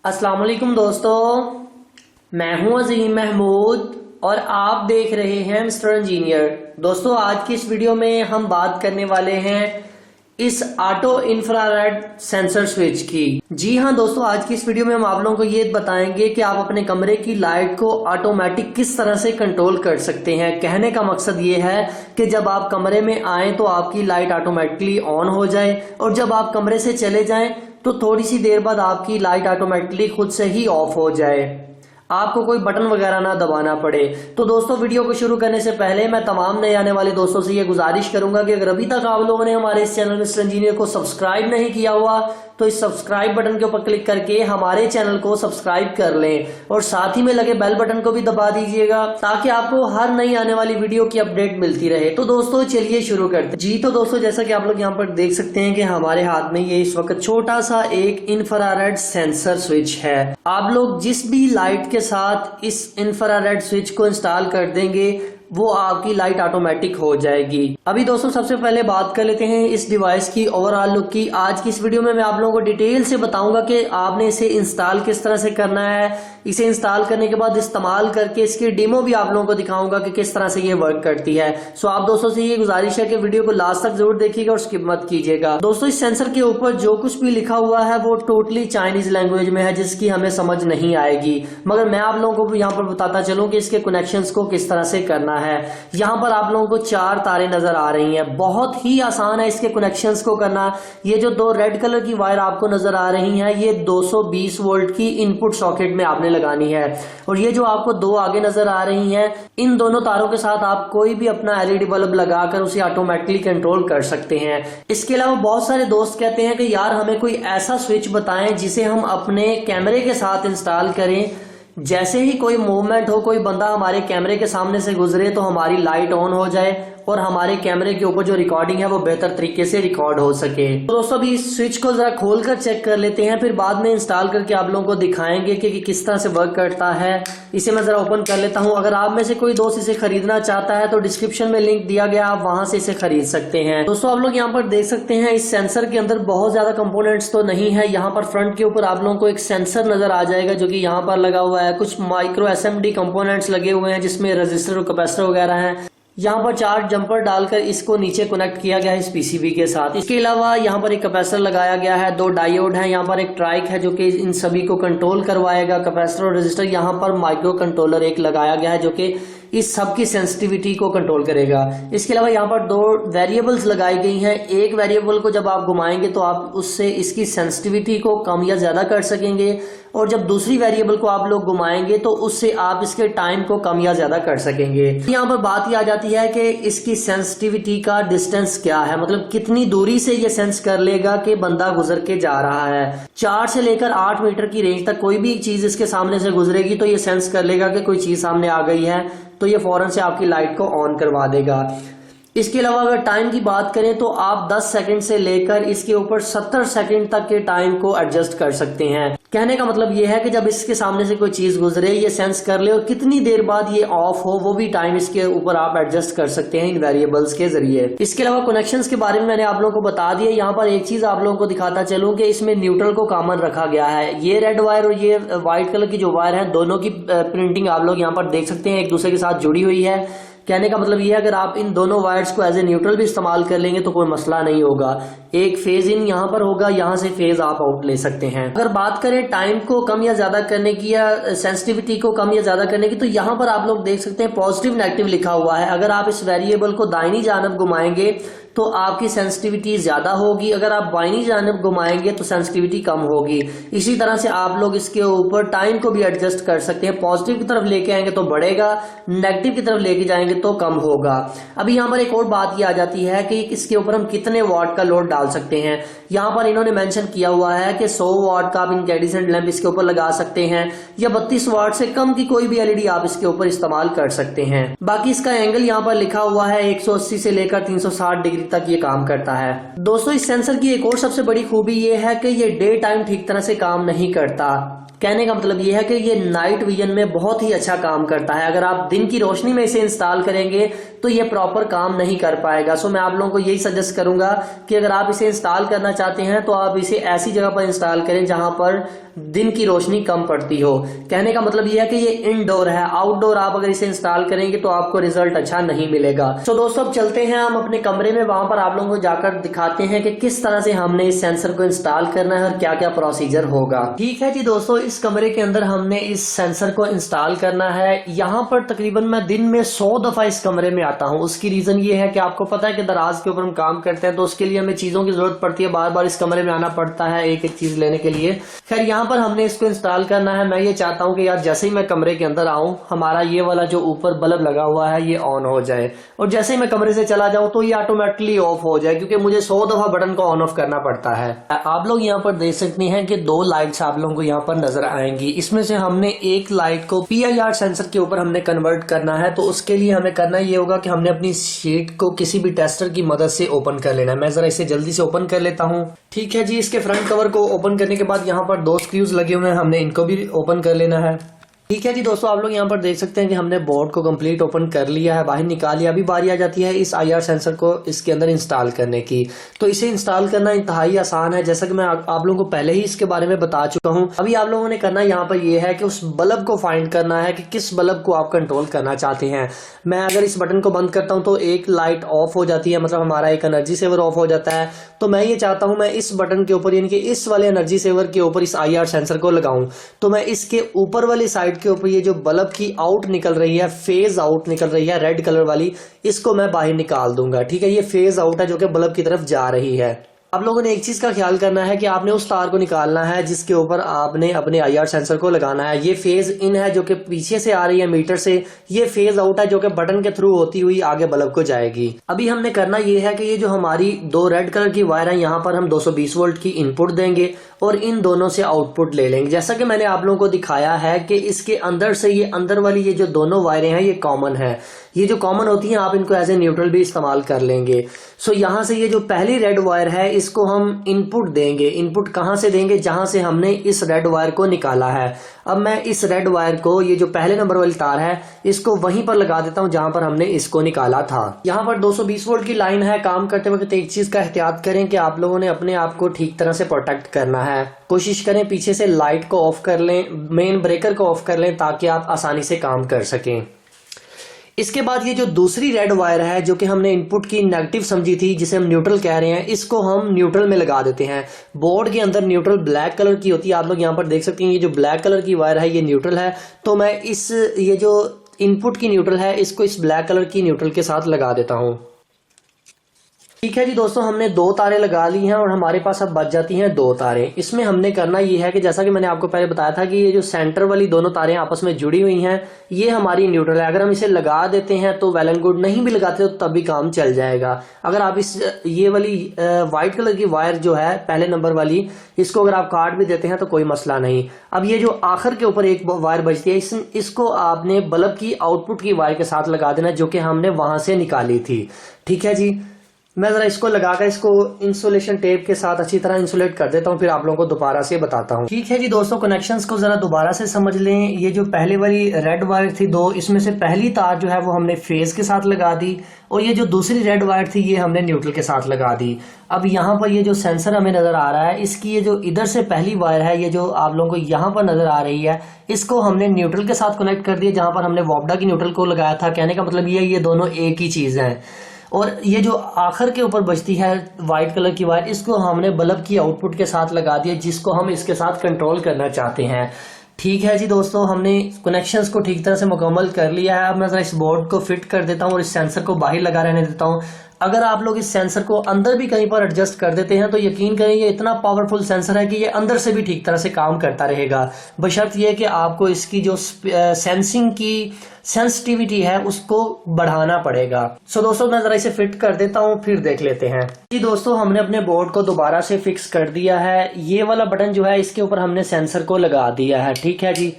अस्सलाम वालेकुम दोस्तों, मैं हूं अजीम महमूद और आप देख रहे हैं मिस्टर इंजीनियर। दोस्तों, आज की इस वीडियो में हम बात करने वाले हैं इस ऑटो इंफ्रारेड सेंसर स्विच की। जी हां दोस्तों, आज की इस वीडियो में हम आप लोगों को ये बताएंगे कि आप अपने कमरे की लाइट को ऑटोमेटिक किस तरह से कंट्रोल कर सकते हैं। कहने का मकसद ये है कि जब आप कमरे में आए तो आपकी लाइट ऑटोमेटिकली ऑन हो जाए और जब आप कमरे से चले जाएं तो थोड़ी सी देर बाद आपकी लाइट ऑटोमेटिकली खुद से ही ऑफ हो जाए, आपको कोई बटन वगैरह ना दबाना पड़े। तो दोस्तों, वीडियो को शुरू करने से पहले मैं तमाम नए आने वाले दोस्तों से ये गुजारिश करूंगा कि अगर अभी तक आप लोगों ने हमारे इस चैनल मिस्टर इंजीनियर को सब्सक्राइब नहीं किया हुआ तो इस सब्सक्राइब बटन के ऊपर क्लिक करके हमारे चैनल को सब्सक्राइब कर लें और साथ ही में लगे बेल बटन को भी दबा दीजिएगा ताकि आपको हर नई आने वाली वीडियो की अपडेट मिलती रहे। तो दोस्तों, चलिए शुरू करते हैं। जी तो दोस्तों, जैसा कि आप लोग यहाँ पर देख सकते हैं कि हमारे हाथ में ये इस वक्त छोटा सा एक इंफ्रारेड सेंसर स्विच है। आप लोग जिस भी लाइट के साथ इस इंफ्रारेड स्विच को इंस्टॉल कर देंगे वो आपकी लाइट ऑटोमेटिक हो जाएगी। अभी दोस्तों, सबसे पहले बात कर लेते हैं इस डिवाइस की ओवरऑल लुक की। आज की इस वीडियो में मैं आप लोगों को डिटेल से बताऊंगा कि आपने इसे इंस्टॉल किस तरह से करना है। इसे इंस्टॉल करने के बाद इस्तेमाल करके इसकी डेमो भी आप लोगों को दिखाऊंगा कि किस तरह से ये वर्क करती है। सो आप दोस्तों से ये गुजारिश है कि वीडियो को लास्ट तक जरूर देखिएगा और स्किप मत कीजिएगा। दोस्तों, इस सेंसर के ऊपर जो कुछ भी लिखा हुआ है वो टोटली चाइनीज लैंग्वेज में है जिसकी हमें समझ नहीं आएगी, मगर मैं आप लोगों को यहाँ पर बताता चलूं कि इसके कनेक्शंस को किस तरह से करना है। यहाँ पर आप लोगों को 4 तारें नजर आ रही हैं। बहुत ही आसान है इसके कनेक्शंस को करना। ये जो 2 रेड कलर की वायर आपको नजर आ रही हैं ये 220 वोल्ट की इनपुट सॉकेट में आपने लगानी है और ये जो आपको 2 आगे नजर आ रही हैं इन दोनों तारों के साथ आप कोई भी अपना एलईडी बल्ब लगाकर उसे ऑटोमेटिकली कंट्रोल कर सकते हैं। इसके अलावा बहुत सारे दोस्त कहते हैं कि यार हमें कोई ऐसा स्विच बताएं जिसे हम अपने कैमरे के साथ इंस्टॉल करें, जैसे ही कोई मूवमेंट हो, कोई बंदा हमारे कैमरे के सामने से गुजरे तो हमारी लाइट ऑन हो जाए और हमारे कैमरे के ऊपर जो रिकॉर्डिंग है वो बेहतर तरीके से रिकॉर्ड हो सके। तो दोस्तों, अभी इस स्विच को जरा खोल कर चेक कर लेते हैं, फिर बाद में इंस्टॉल करके आप लोगों को दिखाएंगे कि किस तरह से वर्क करता है। इसे मैं जरा ओपन कर लेता हूं। अगर आप में से कोई दोस्त इसे खरीदना चाहता है तो डिस्क्रिप्शन में लिंक दिया गया, आप वहां से इसे खरीद सकते हैं। दोस्तों, आप लोग यहाँ पर देख सकते हैं इस सेंसर के अंदर बहुत ज्यादा कंपोनेंट्स तो नहीं है। यहाँ पर फ्रंट के ऊपर आप लोगों को एक सेंसर नजर आ जाएगा जो कि यहाँ पर लगा हुआ है। कुछ माइक्रो एसएमडी कंपोनेंट्स लगे हुए हैं जिसमें रजिस्टर और कैपेसिटर वगैरह हैं। यहाँ पर 4 जंपर डालकर इसको नीचे कनेक्ट किया गया है इस पीसीबी के साथ। इसके अलावा यहाँ पर एक कैपेसिटर लगाया गया है, 2 डायोड हैं, यहाँ पर एक ट्राइक है जो कि इन सभी को कंट्रोल करवाएगा। कैपेसिटर और रजिस्टर, यहाँ पर माइक्रो कंट्रोलर एक लगाया गया है जो कि इस सब की सेंसिटिविटी को कंट्रोल करेगा। इसके अलावा यहाँ पर 2 वेरिएबल्स लगाई गई हैं। एक वेरिएबल को जब आप घुमाएंगे तो आप उससे इसकी सेंसिटिविटी को कम या ज्यादा कर सकेंगे और जब दूसरी वेरिएबल को आप लोग घुमाएंगे तो उससे आप इसके टाइम को कम या ज्यादा कर सकेंगे। यहाँ पर बात यह आ जाती है कि इसकी सेंसिटिविटी का डिस्टेंस क्या है, मतलब कितनी दूरी से ये सेंस कर लेगा कि बंदा गुजर के जा रहा है। 4 से लेकर 8 मीटर की रेंज तक कोई भी चीज इसके सामने से गुजरेगी तो ये सेंस कर लेगा कि कोई चीज सामने आ गई है, तो ये फौरन से आपकी लाइट को ऑन करवा देगा। इसके अलावा अगर टाइम की बात करें तो आप 10 सेकंड से लेकर इसके ऊपर 70 सेकंड तक के टाइम को एडजस्ट कर सकते हैं। कहने का मतलब यह है कि जब इसके सामने से कोई चीज गुजरे ये सेंस कर ले और कितनी देर बाद ये ऑफ हो वो भी टाइम इसके ऊपर आप एडजस्ट कर सकते हैं इन वेरिएबल्स के जरिए। इसके अलावा कनेक्शंस के बारे में मैंने आप लोगों को बता दिया। यहाँ पर एक चीज आप लोगों को दिखाता चलूं कि इसमें न्यूट्रल को कॉमन रखा गया है। ये रेड वायर और ये व्हाइट कलर की जो वायर है दोनों की प्रिंटिंग आप लोग यहाँ पर देख सकते हैं एक दूसरे के साथ जुड़ी हुई है। कहने का मतलब ये है अगर आप इन दोनों वायर्स को एज ए न्यूट्रल भी इस्तेमाल कर लेंगे तो कोई मसला नहीं होगा। एक फेज इन यहाँ पर होगा, यहाँ से फेज आप आउट ले सकते हैं। अगर बात करें टाइम को कम या ज्यादा करने की या सेंसिटिविटी को कम या ज्यादा करने की तो यहाँ पर आप लोग देख सकते हैं पॉजिटिव नेगेटिव लिखा हुआ है। अगर आप इस वेरिएबल को दाहिनी जानब घुमाएंगे तो आपकी सेंसिटिविटी ज्यादा होगी, अगर आप बाईनी जानब घुमाएंगे तो सेंसिटिविटी कम होगी। इसी तरह से आप लोग इसके ऊपर टाइम को भी एडजस्ट कर सकते हैं। पॉजिटिव की तरफ लेके आएंगे तो बढ़ेगा, नेगेटिव की तरफ लेके जाएंगे तो कम होगा। अभी यहाँ पर एक और बात ये आ जाती है कि इसके ऊपर हम कितने वाट का लोड डाल सकते हैं। यहाँ पर इन्होंने मेंशन किया हुआ है कि 100 वाट का आप इंकैंडिसेंट लैंप इसके ऊपर लगा सकते हैं या 32 वाट से कम की कोई भी एलईडी आप इसके ऊपर इस्तेमाल कर सकते हैं। बाकी इसका एंगल यहाँ पर लिखा हुआ है 180 से लेकर 360 डिग्री तक ये काम करता है। दोस्तों, इस सेंसर की एक और सबसे बड़ी खूबी ये है कि ये डे टाइम ठीक तरह से काम नहीं करता। कहने का मतलब ये है कि ये नाइट विजन में बहुत ही अच्छा काम करता है। अगर आप दिन की रोशनी में इसे इंस्टॉल करेंगे तो ये प्रॉपर काम नहीं कर पाएगा। सो मैं आप लोगों को यही सजेस्ट करूंगा कि अगर आप इसे इंस्टॉल करना चाहते हैं तो आप इसे ऐसी जगह पर इंस्टॉल करें जहां पर दिन की रोशनी कम पड़ती हो। कहने का मतलब यह है कि ये इनडोर है, आउटडोर आप अगर इसे इंस्टॉल करेंगे तो आपको रिजल्ट अच्छा नहीं मिलेगा। तो दोस्तों अब चलते हैं हम अपने कमरे में, वहां पर आप लोगों को जाकर दिखाते हैं कि किस तरह से हमने इस सेंसर को इंस्टॉल करना है और क्या क्या प्रोसीजर होगा। ठीक है जी दोस्तों, इस कमरे के अंदर हमने इस सेंसर को इंस्टॉल करना है। यहाँ पर तकरीबन मैं दिन में 100 दफा इस कमरे में आता हूँ। उसकी रीजन ये है कि आपको पता है कि दराज के ऊपर हम काम करते हैं तो उसके लिए हमें चीजों की जरूरत पड़ती है, बार बार इस कमरे में आना पड़ता है एक एक चीज लेने के लिए। खैर यहाँ पर हमने इसको इंस्टॉल करना है। मैं ये चाहता हूँ कि यार जैसे ही मैं कमरे के अंदर आऊं हमारा ये वाला जो ऊपर बल्ब लगा हुआ है ये ऑन हो जाए, और जैसे ही मैं कमरे से चला जाऊं तो ये ऑटोमेटिकली ऑफ हो जाए, क्योंकि मुझे 100 दफा बटन को ऑन ऑफ करना पड़ता है। आप लोग यहाँ पर देख सकते हैं कि 2 लाइट्स आप लोगों को यहाँ पर नजर आएंगी। इसमें से हमने एक लाइट को PIR सेंसर के ऊपर हमने कन्वर्ट करना है। तो उसके लिए हमें करना ये होगा कि हमने अपनी शीट को किसी भी टेस्टर की मदद से ओपन कर लेना है। मैं जरा इसे जल्दी से ओपन कर लेता हूँ। ठीक है जी, इसके फ्रंट कवर को ओपन करने के बाद यहाँ पर 2 स्क्रूज लगे हुए हैं, हमने इनको भी ओपन कर लेना है। ठीक है जी दोस्तों, आप लोग यहाँ पर देख सकते हैं कि हमने बोर्ड को कंप्लीट ओपन कर लिया है, बाहर निकाल लिया। अभी बारी आ जाती है इस IR सेंसर को इसके अंदर इंस्टॉल करने की। तो इसे इंस्टॉल करना इंतहाई आसान है, जैसा कि मैं आप लोगों को पहले ही इसके बारे में बता चुका हूँ। अभी आप लोगों ने करना यहाँ पर यह है कि उस बल्ब को फाइंड करना है कि किस बल्ब को आप कंट्रोल करना चाहते हैं। मैं अगर इस बटन को बंद करता हूँ तो एक लाइट ऑफ हो जाती है, मतलब हमारा एक एनर्जी सेवर ऑफ हो जाता है। तो मैं ये चाहता हूँ मैं इस बटन के ऊपर यानी कि इस वाले एनर्जी सेवर के ऊपर इस IR सेंसर को लगाऊं। तो मैं इसके ऊपर वाली साइड के ऊपर ये जो बल्ब की आउट निकल रही है, फेज आउट निकल रही है रेड कलर वाली, इसको मैं बाहर निकाल दूंगा। ठीक है, ये फेज आउट है जो कि बल्ब की तरफ जा रही है। आप लोगों ने एक चीज का ख्याल करना है कि आपने उस तार को निकालना है जिसके ऊपर आपने अपने IR सेंसर को लगाना है। ये फेज इन है जो कि पीछे से आ रही है मीटर से, ये फेज आउट है जो कि बटन के थ्रू होती हुई आगे बल्ब को जाएगी। अभी हमने करना ये है कि ये जो हमारी 2 रेड कलर की वायर है यहाँ पर हम 220 वोल्ट की इनपुट देंगे और इन दोनों से आउटपुट ले लेंगे। जैसा कि मैंने आप लोगों को दिखाया है कि इसके अंदर से ये अंदर वाली ये जो दोनों वायरें हैं ये कॉमन है। ये जो कॉमन होती हैं आप इनको एज ए न्यूट्रल भी इस्तेमाल कर लेंगे। सो यहाँ से ये जो पहली रेड वायर है इसको हम इनपुट देंगे। इनपुट कहाँ से देंगे? जहां से हमने इस रेड वायर को निकाला है। अब मैं इस रेड वायर को, ये जो पहले नंबर वाली तार है, इसको वहीं पर लगा देता हूं जहां पर हमने इसको निकाला था। यहाँ पर 220 वोल्ट की लाइन है। काम करते वक्त एक चीज का एहतियात करें कि आप लोगों ने अपने आप को ठीक तरह से प्रोटेक्ट करना है। कोशिश करें पीछे से लाइट को ऑफ कर लें, मेन ब्रेकर को ऑफ कर लें ताकि आप आसानी से काम कर सकें। इसके बाद ये जो दूसरी रेड वायर है जो कि हमने इनपुट की नेगेटिव समझी थी, जिसे हम न्यूट्रल कह रहे हैं, इसको हम न्यूट्रल में लगा देते हैं। बोर्ड के अंदर न्यूट्रल ब्लैक कलर की होती है, आप लोग यहाँ पर देख सकते हैं ये जो ब्लैक कलर की वायर है ये न्यूट्रल है। तो मैं ये जो इनपुट की न्यूट्रल है इसको इस ब्लैक कलर की न्यूट्रल के साथ लगा देता हूँ। ठीक है जी दोस्तों, हमने 2 तारें लगा ली हैं और हमारे पास अब बच जाती हैं 2 तारें। इसमें हमने करना ये है कि जैसा कि मैंने आपको पहले बताया था कि ये जो सेंटर वाली दोनों तारें आपस में जुड़ी हुई हैं ये हमारी न्यूट्रल है। अगर हम इसे लगा देते हैं तो वेल एंड गुड, नहीं भी लगाते तो तब भी काम चल जाएगा। अगर आप ये वाली व्हाइट कलर की वायर जो है पहले नंबर वाली, इसको अगर आप काट भी देते हैं तो कोई मसला नहीं। अब ये जो आखिर के ऊपर एक वायर बचती है इसको आपने बल्ब की आउटपुट की वायर के साथ लगा देना जो कि हमने वहां से निकाली थी। ठीक है जी, मैं जरा इसको लगाकर इसको इंसुलेशन टेप के साथ अच्छी तरह इंसुलेट कर देता हूं, फिर आप लोगों को दोबारा से बताता हूं। ठीक है जी दोस्तों, कनेक्शंस को जरा दोबारा से समझ लें। ये जो पहले वाली रेड वायर थी 2, इसमें से पहली तार जो है वो हमने फेज के साथ लगा दी और ये जो दूसरी रेड वायर थी ये हमने न्यूट्रल के साथ लगा दी। अब यहाँ पर ये जो सेंसर हमें नजर आ रहा है, इसकी ये जो इधर से पहली वायर है, ये जो आप लोगों को यहाँ पर नजर आ रही है, इसको हमने न्यूट्रल के साथ कनेक्ट कर दिया जहां पर हमने वॉब्डा की न्यूट्रल को लगाया था। कहने का मतलब ये दोनों एक ही चीज है। और ये जो आखिर के ऊपर बचती है व्हाइट कलर की वायर, इसको हमने बल्ब की आउटपुट के साथ लगा दिया जिसको हम इसके साथ कंट्रोल करना चाहते हैं। ठीक है जी दोस्तों, हमने कनेक्शंस को ठीक तरह से मुकम्मल कर लिया है। अब मैं जरा इस बोर्ड को फिट कर देता हूँ और इस सेंसर को बाहर लगा रहने देता हूँ। अगर आप लोग इस सेंसर को अंदर भी कहीं पर एडजस्ट कर देते हैं तो यकीन करें ये इतना पावरफुल सेंसर है कि ये अंदर से भी ठीक तरह से काम करता रहेगा, बशर्त ये कि आपको इसकी जो सेंसिंग की सेंसिटिविटी है उसको बढ़ाना पड़ेगा। सो दोस्तों, मैं जरा इसे फिट कर देता हूँ, फिर देख लेते हैं। जी दोस्तों, हमने अपने बोर्ड को दोबारा से फिक्स कर दिया है। ये वाला बटन जो है इसके ऊपर हमने सेंसर को लगा दिया है। ठीक है जी,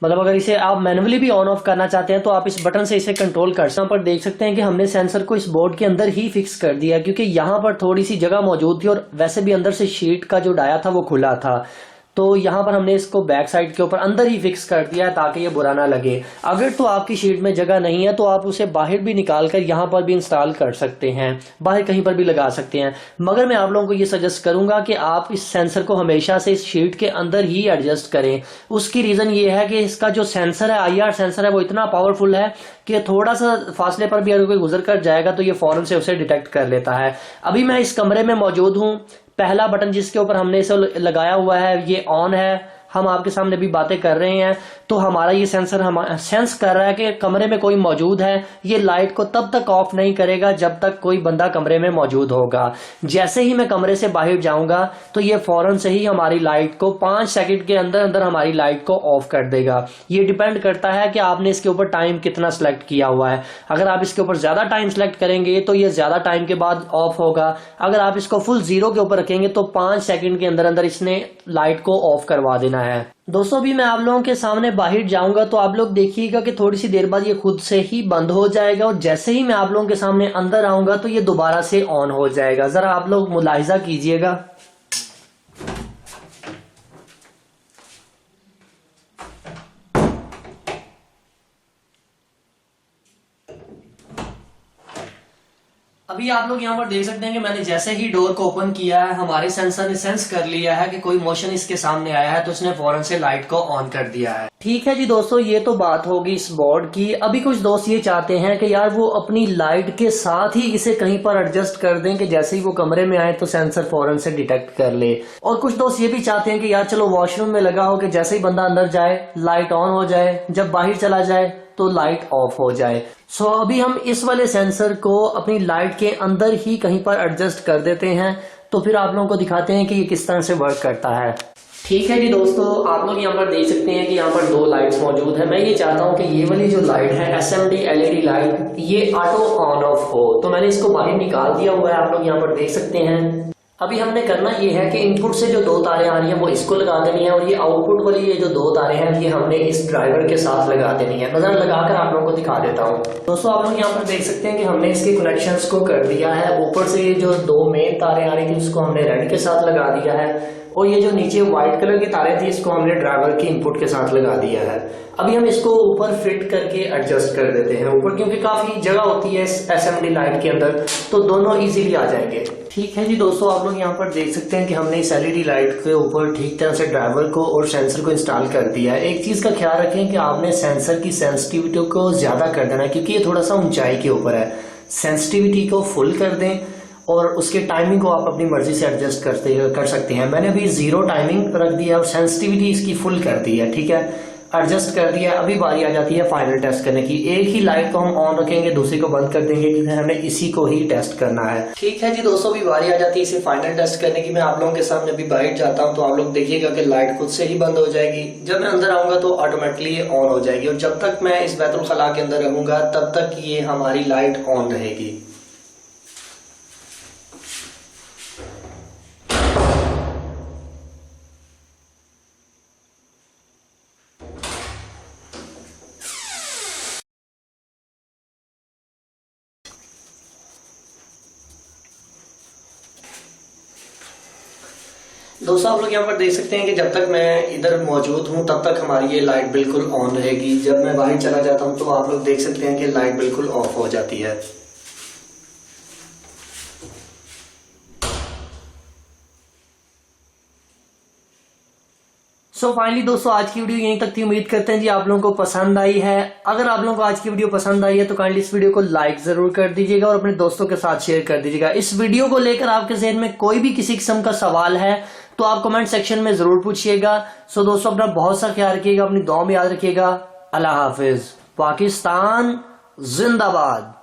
मतलब अगर इसे आप मैनुअली भी ऑन ऑफ करना चाहते हैं तो आप इस बटन से इसे कंट्रोल कर सकते हैं। पर देख सकते हैं कि हमने सेंसर को इस बोर्ड के अंदर ही फिक्स कर दिया क्योंकि यहाँ पर थोड़ी सी जगह मौजूद थी और वैसे भी अंदर से शीट का जो डाया था वो खुला था। तो यहाँ पर हमने इसको बैक साइड के ऊपर अंदर ही फिक्स कर दिया है ताकि ये बुरा ना लगे। अगर तो आपकी शीट में जगह नहीं है तो आप उसे बाहर भी निकाल कर यहाँ पर भी इंस्टॉल कर सकते हैं, बाहर कहीं पर भी लगा सकते हैं। मगर मैं आप लोगों को ये सजेस्ट करूंगा कि आप इस सेंसर को हमेशा से इस शीट के अंदर ही एडजस्ट करें। उसकी रीजन ये है कि इसका जो सेंसर है, IR सेंसर है, वो इतना पावरफुल है कि थोड़ा सा फासले पर भी अगर कोई गुजर कर जाएगा तो ये फौरन से उसे डिटेक्ट कर लेता है। अभी मैं इस कमरे में मौजूद हूँ, पहला बटन जिसके ऊपर हमने इसे लगाया हुआ है ये ऑन है, हम आपके सामने भी बातें कर रहे हैं तो हमारा ये सेंसर सेंस कर रहा है कि कमरे में कोई मौजूद है। ये लाइट को तब तक ऑफ नहीं करेगा जब तक कोई बंदा कमरे में मौजूद होगा। जैसे ही मैं कमरे से बाहर जाऊंगा तो ये फौरन से ही हमारी लाइट को 5 सेकंड के अंदर अंदर हमारी लाइट को ऑफ कर देगा। ये डिपेंड करता है कि आपने इसके ऊपर टाइम कितना सिलेक्ट किया हुआ है। अगर आप इसके ऊपर ज्यादा टाइम सिलेक्ट करेंगे तो ये ज्यादा टाइम के बाद ऑफ होगा। अगर आप इसको फुल 0 के ऊपर रखेंगे तो 5 सेकंड के अंदर अंदर इसने लाइट को ऑफ करवा देना है। दोस्तों अभी मैं आप लोगों के सामने बाहर जाऊंगा तो आप लोग देखिएगा कि थोड़ी सी देर बाद ये खुद से ही बंद हो जाएगा और जैसे ही मैं आप लोगों के सामने अंदर आऊंगा तो ये दोबारा से ऑन हो जाएगा। जरा आप लोग मुलाहिजा कीजिएगा। अभी आप लोग यहाँ पर देख सकते हैं कि मैंने जैसे ही डोर को ओपन किया है हमारे सेंसर ने सेंस कर लिया है कि कोई मोशन इसके सामने आया है तो उसने फौरन से लाइट को ऑन कर दिया है। ठीक है जी दोस्तों, ये तो बात होगी इस बोर्ड की। अभी कुछ दोस्त ये चाहते हैं कि यार वो अपनी लाइट के साथ ही इसे कहीं पर एडजस्ट कर दें कि जैसे ही वो कमरे में आए तो सेंसर फौरन से डिटेक्ट कर ले। और कुछ दोस्त ये भी चाहते हैं कि यार चलो वॉशरूम में लगा हो कि जैसे ही बंदा अंदर जाए लाइट ऑन हो जाए, जब बाहर चला जाए तो लाइट ऑफ हो जाए। सो अभी हम इस वाले सेंसर को अपनी लाइट के अंदर ही कहीं पर एडजस्ट कर देते हैं तो फिर आप लोगों को दिखाते हैं कि ये किस तरह से वर्क करता है। ठीक है जी दोस्तों, आप लोग यहाँ पर देख सकते हैं कि यहाँ पर 2 लाइट्स मौजूद है। मैं ये चाहता हूँ कि ये वाली जो लाइट है SMD LED लाइट ये ऑटो ऑन ऑफ हो, तो मैंने इसको बाहर निकाल दिया हुआ है। आप लोग यहाँ पर देख सकते हैं। अभी हमने करना ये है कि इनपुट से जो 2 तारें आ रही हैं वो इसको लगा देनी है और ये आउटपुट वाली ये जो 2 तारें हैं ये हमने इस ड्राइवर के साथ लगा देनी है। नजर लगाकर आप लोगों को दिखा देता हूँ। दोस्तों आप लोग यहाँ पर देख सकते हैं कि हमने इसके कनेक्शंस को कर दिया है। ऊपर से ये जो 2 मेन तारें आ रही थी उसको हमने रेड के साथ लगा दिया है और ये जो नीचे व्हाइट कलर की तारें थी इसको हमने ड्राइवर की इनपुट के साथ लगा दिया है। अभी हम इसको ऊपर फिट करके एडजस्ट कर देते हैं ऊपर, क्योंकि काफी जगह होती है इस SMD लाइट के अंदर तो दोनों इजीली आ जाएंगे। ठीक है जी दोस्तों, आप लोग यहाँ पर देख सकते हैं कि हमने इस LED लाइट के ऊपर ठीक तरह से ड्राइवर को और सेंसर को इंस्टॉल कर दिया है। एक चीज का ख्याल रखें कि आपने सेंसर की सेंसिटिविटी को ज्यादा कर देना है क्योंकि ये थोड़ा सा ऊंचाई के ऊपर है। सेंसिटिविटी को फुल कर दें और उसके टाइमिंग को आप अपनी मर्जी से एडजस्ट कर सकते हैं। मैंने अभी 0 टाइमिंग रख दिया और सेंसिटिविटी इसकी फुल कर दी है। ठीक है, एडजस्ट कर दिया। अभी बारी आ जाती है फाइनल टेस्ट करने की। एक ही लाइट को हम ऑन रखेंगे, दूसरी को बंद कर देंगे क्योंकि हमें इसी को ही टेस्ट करना है। ठीक है जी दोस्तों, अभी बारी आ जाती है इसे फाइनल टेस्ट करने की। मैं आप लोगों के सामने अभी बाहर जाता हूं तो आप लोग देखिएगा कि लाइट खुद से ही बंद हो जाएगी। जब मैं अंदर आऊंगा तो ऑटोमेटिकली ऑन हो जाएगी और जब तक मैं इस बैतुल खला के अंदर रहूंगा तब तक ये हमारी लाइट ऑन रहेगी। दोस्तों आप लोग यहाँ पर देख सकते हैं कि जब तक मैं इधर मौजूद हूँ तब तक हमारी ये लाइट बिल्कुल ऑन रहेगी। जब मैं बाहर चला जाता हूँ तो आप लोग देख सकते हैं कि लाइट बिल्कुल ऑफ हो जाती है। सो फाइनली दोस्तों आज की वीडियो यहीं तक थी। उम्मीद करते हैं जी आप लोगों को पसंद आई है। अगर आप लोगों को आज की वीडियो पसंद आई है तो काइंडली इस वीडियो को लाइक जरूर कर दीजिएगा और अपने दोस्तों के साथ शेयर कर दीजिएगा। इस वीडियो को लेकर आपके जहन में कोई भी किसी किस्म का सवाल है तो आप कमेंट सेक्शन में जरूर पूछिएगा। सो दोस्तों अपना बहुत सा ख्याल रखिएगा, अपनी दुआ में याद रखिएगा। अल्लाह हाफिज। पाकिस्तान जिंदाबाद।